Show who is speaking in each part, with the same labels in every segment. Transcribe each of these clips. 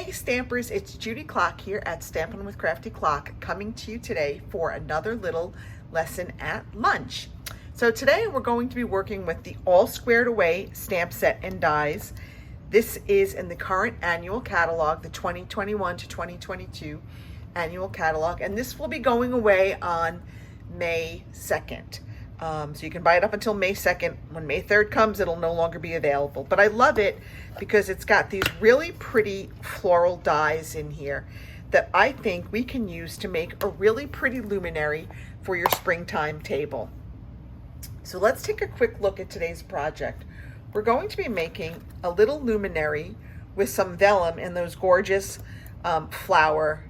Speaker 1: Hey Stampers, it's Judy Klock here at Stampin' with Crafty Klock, coming to you today for another little lesson at lunch. So today we're going to be working with the All Squared Away stamp set and dies. This is in the current annual catalog, the 2021 to 2022 annual catalog, and this will be going away on May 2nd. So you can buy it up until May 2nd. When May 3rd comes, it'll no longer be available. But I love it because it's got these really pretty floral dies in here that I think we can use to make a really pretty luminary for your springtime table. So let's take a quick look at today's project. We're going to be making a little luminary with some vellum and those gorgeous flower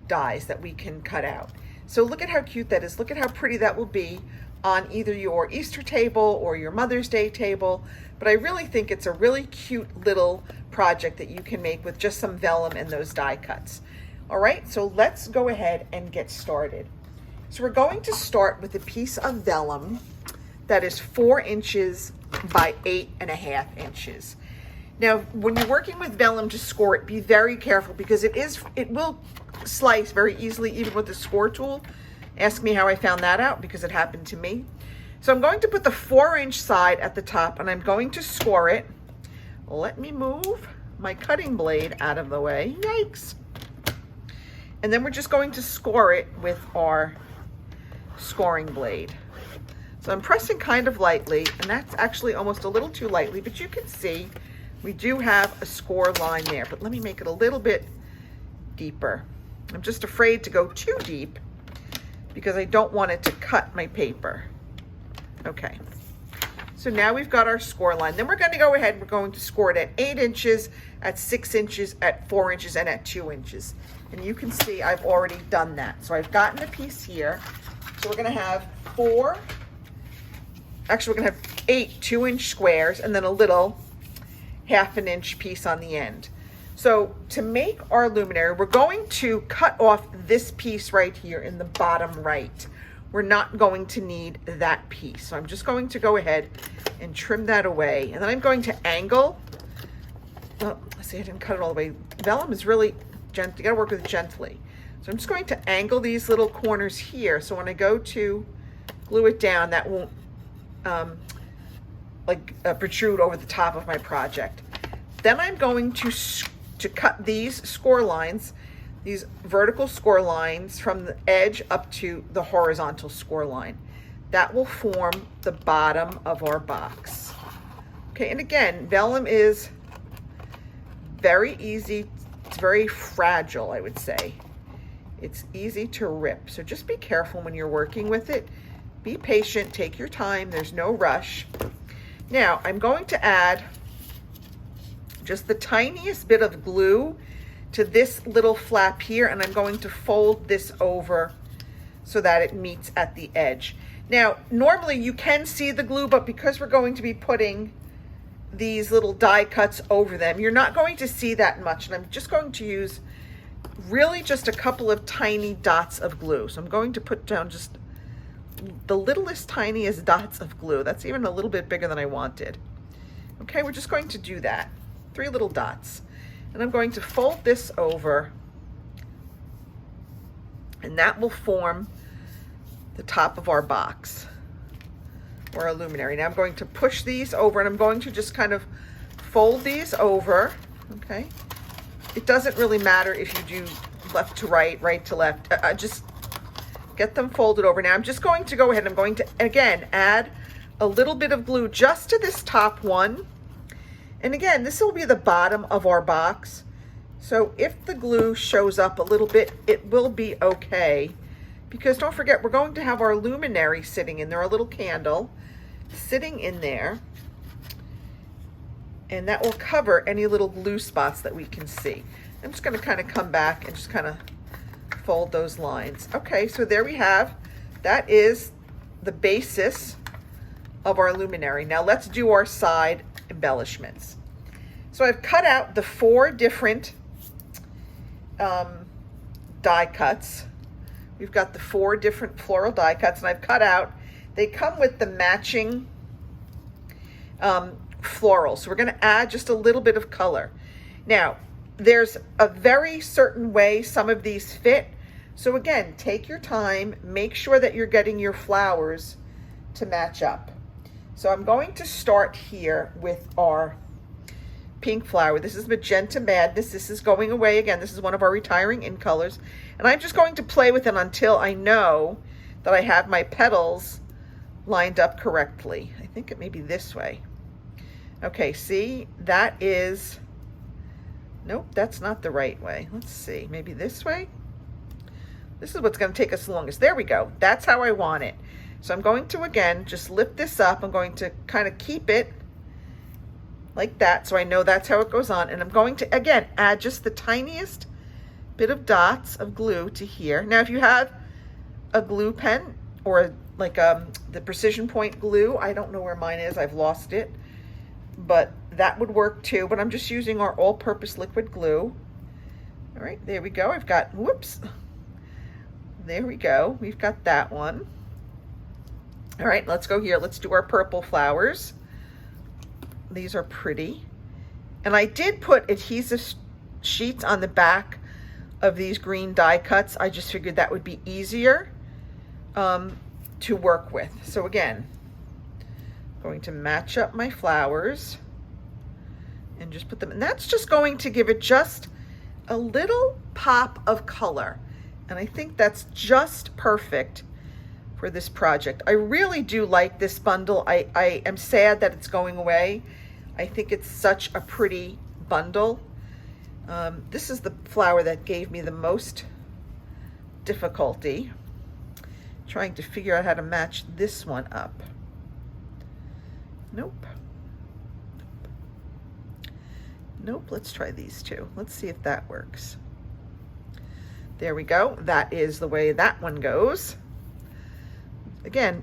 Speaker 1: dies that we can cut out. So look at how cute that is. Look at how pretty that will be on either your Easter table or your Mother's Day table. But I really think it's a really cute little project that you can make with just some vellum and those die cuts. All right, so let's go ahead and get started. So we're going to start with a piece of vellum that is 4 inches by 8.5 inches. Now, when you're working with vellum to score it, be very careful because it will slice very easily even with the score tool. Ask me how I found that out because it happened to me. So I'm going to put the 4-inch side at the top and I'm going to score it. Let me move my cutting blade out of the way. Yikes. And then we're just going to score it with our scoring blade. So I'm pressing kind of lightly, and that's actually almost a little too lightly, but you can see we do have a score line there, but let me make it a little bit deeper. I'm just afraid to go too deep because I don't want it to cut my paper. Okay, so now we've got our score line. Then we're going to go ahead and we're going to score it at 8 inches, at 6 inches, at 4 inches, and at 2 inches. And you can see I've already done that. So I've gotten a piece here. So we're going to have 4, actually we're going to have 8 2-inch squares and then a little 1/2 inch piece on the end. So to make our luminary, we're going to cut off this piece right here in the bottom right. We're not going to need that piece. So I'm just going to go ahead and trim that away. And then I'm going to angle. Oh, let's see, I didn't cut it all the way. Vellum is really gentle. You gotta work with it gently. So I'm just going to angle these little corners here. So when I go to glue it down, that won't protrude over the top of my project. Then I'm going to cut these score lines, these vertical score lines from the edge up to the horizontal score line. That will form the bottom of our box. Okay, and again, vellum is very easy. It's very fragile, I would say. It's easy to rip. So just be careful when you're working with it. Be patient, take your time, there's no rush. Now, I'm going to add just the tiniest bit of glue to this little flap here, and I'm going to fold this over so that it meets at the edge. Now, normally you can see the glue, but because we're going to be putting these little die cuts over them, you're not going to see that much, and I'm just going to use really just a couple of tiny dots of glue. So I'm going to put down just the littlest, tiniest dots of glue. That's even a little bit bigger than I wanted. Okay, we're just going to do that. 3 little dots. And I'm going to fold this over, and that will form the top of our box or our luminary. Now I'm going to push these over, and I'm going to just kind of fold these over. Okay, it doesn't really matter if you do left to right, right to left. Just get them folded over. Now I'm just going to go ahead and I'm going to again add a little bit of glue just to this top one. And again, this will be the bottom of our box. So if the glue shows up a little bit, it will be okay. Because don't forget, we're going to have our luminary sitting in there, a little candle sitting in there. And that will cover any little glue spots that we can see. I'm just going to kind of come back and just kind of fold those lines. Okay, so there we have, that is the basis of our luminary. Now let's do our side embellishments. So I've cut out the 4 different die cuts. We've got the 4 different floral die cuts, and I've cut out, they come with the matching floral. So we're going to add just a little bit of color. Now, there's a very certain way some of these fit. So again, take your time, make sure that you're getting your flowers to match up. So I'm going to start here with our pink flower. This is Magenta Madness. This is going away again. This is one of our retiring in colors. And I'm just going to play with it until I know that I have my petals lined up correctly. I think it may be this way. Okay, see, that is, nope, that's not the right way. Let's see, maybe this way? This is what's going to take us the longest. There we go. That's how I want it. So I'm going to, again, just lift this up. I'm going to kind of keep it like that so I know that's how it goes on. And I'm going to, again, add just the tiniest bit of dots of glue to here. Now, if you have a glue pen or like the Precision Point glue, I don't know where mine is. I've lost it. But that would work too. But I'm just using our all-purpose liquid glue. All right, there we go. I've got, whoops. There we go. We've got that one. All right, let's go here. Let's do our purple flowers. These are pretty. And I did put adhesive sheets on the back of these green die cuts. I just figured that would be easier to work with. So again, I'm going to match up my flowers and just put them, and that's just going to give it just a little pop of color. And I think that's just perfect for this project. I really do like this bundle. I am sad that it's going away. I think it's such a pretty bundle. This is the flower that gave me the most difficulty trying to figure out how to match this one up. Nope. Nope, let's try these two. Let's see if that works. There we go. That is the way that one goes. Again,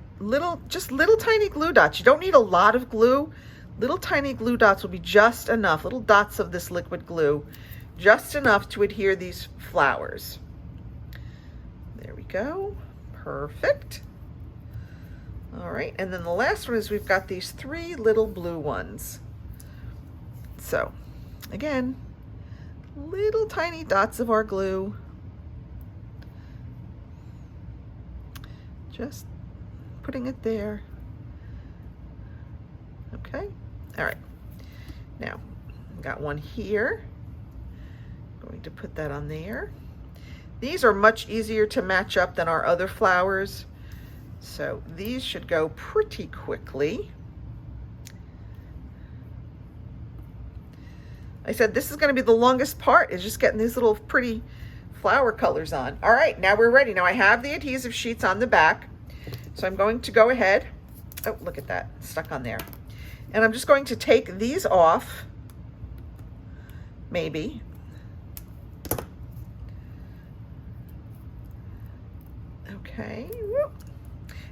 Speaker 1: just little tiny glue dots. You don't need a lot of glue. Little tiny glue dots will be just enough. Little dots of this liquid glue, just enough to adhere these flowers. There we go. Perfect. All right, and then the last one is we've got these 3 little blue ones. So, again, little tiny dots of our glue. Just putting it there. Okay, all right. Now, I've got one here. Going to put that on there. These are much easier to match up than our other flowers. So these should go pretty quickly. I said this is going to be the longest part, is just getting these little pretty flower colors on. All right, now we're ready. Now I have the adhesive sheets on the back. So I'm going to go ahead. Oh, look at that, stuck on there. And I'm just going to take these off, maybe. Okay.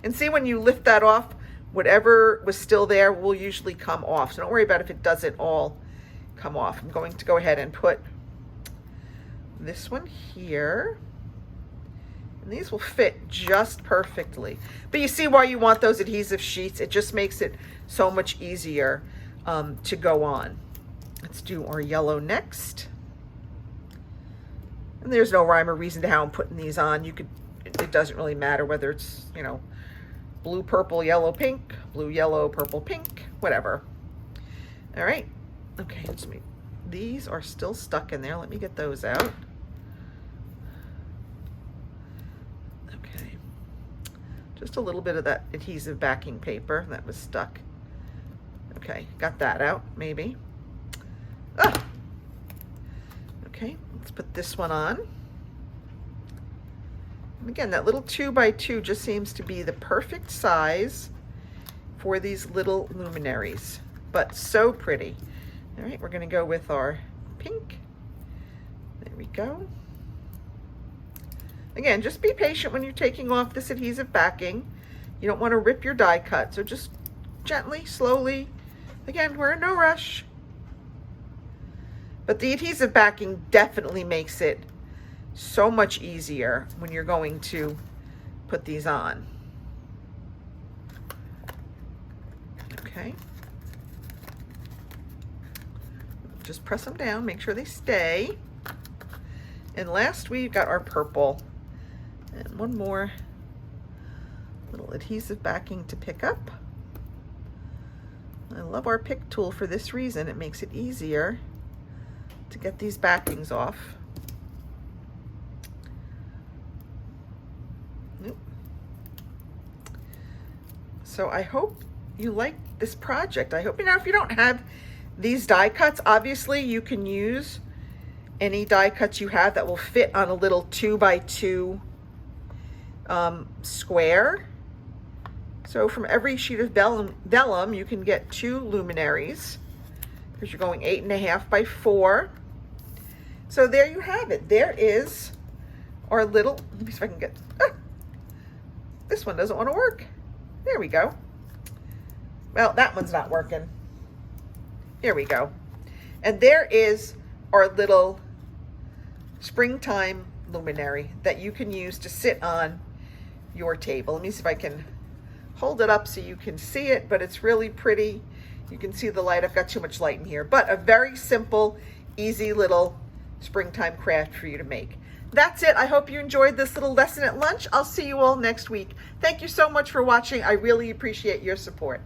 Speaker 1: And see, when you lift that off, whatever was still there will usually come off. So don't worry about if it doesn't all come off. I'm going to go ahead and put this one here. And these will fit just perfectly. But you see why you want those adhesive sheets. It just makes it so much easier to go on. Let's do our yellow next. And there's no rhyme or reason to how I'm putting these on. You could, it doesn't really matter whether it's, you know, blue, purple, yellow, pink, blue, yellow, purple, pink, whatever. All right. Okay, these are still stuck in there. Let me get those out. Okay. Just a little bit of that adhesive backing paper that was stuck. Okay, got that out, maybe. Ah! Okay, let's put this one on. And again, that little 2x2 just seems to be the perfect size for these little luminaries, but so pretty. All right, we're gonna go with our pink. There we go. Again, just be patient when you're taking off this adhesive backing. You don't wanna rip your die cut, so just gently, slowly. Again, we're in no rush. But the adhesive backing definitely makes it so much easier when you're going to put these on. Okay. just press them down, make sure they stay. And last we've got our purple. And one more little adhesive backing to pick up. I love our pick tool for this reason. It makes it easier to get these backings off. So I hope you like this project. I hope, if you don't have these die cuts, obviously you can use any die cuts you have that will fit on a little 2x2 square. So from every sheet of vellum, you can get 2 luminaries, because you're going 8.5 by 4. So there you have it. There is our little, let me see if I can get, this one doesn't want to work. There we go. Well, that one's not working. Here we go. And there is our little springtime luminary that you can use to sit on your table. Let me see if I can hold it up so you can see it, but it's really pretty. You can see the light. I've got too much light in here, but a very simple, easy little springtime craft for you to make. That's it. I hope you enjoyed this little lesson at lunch. I'll see you all next week. Thank you so much for watching. I really appreciate your support.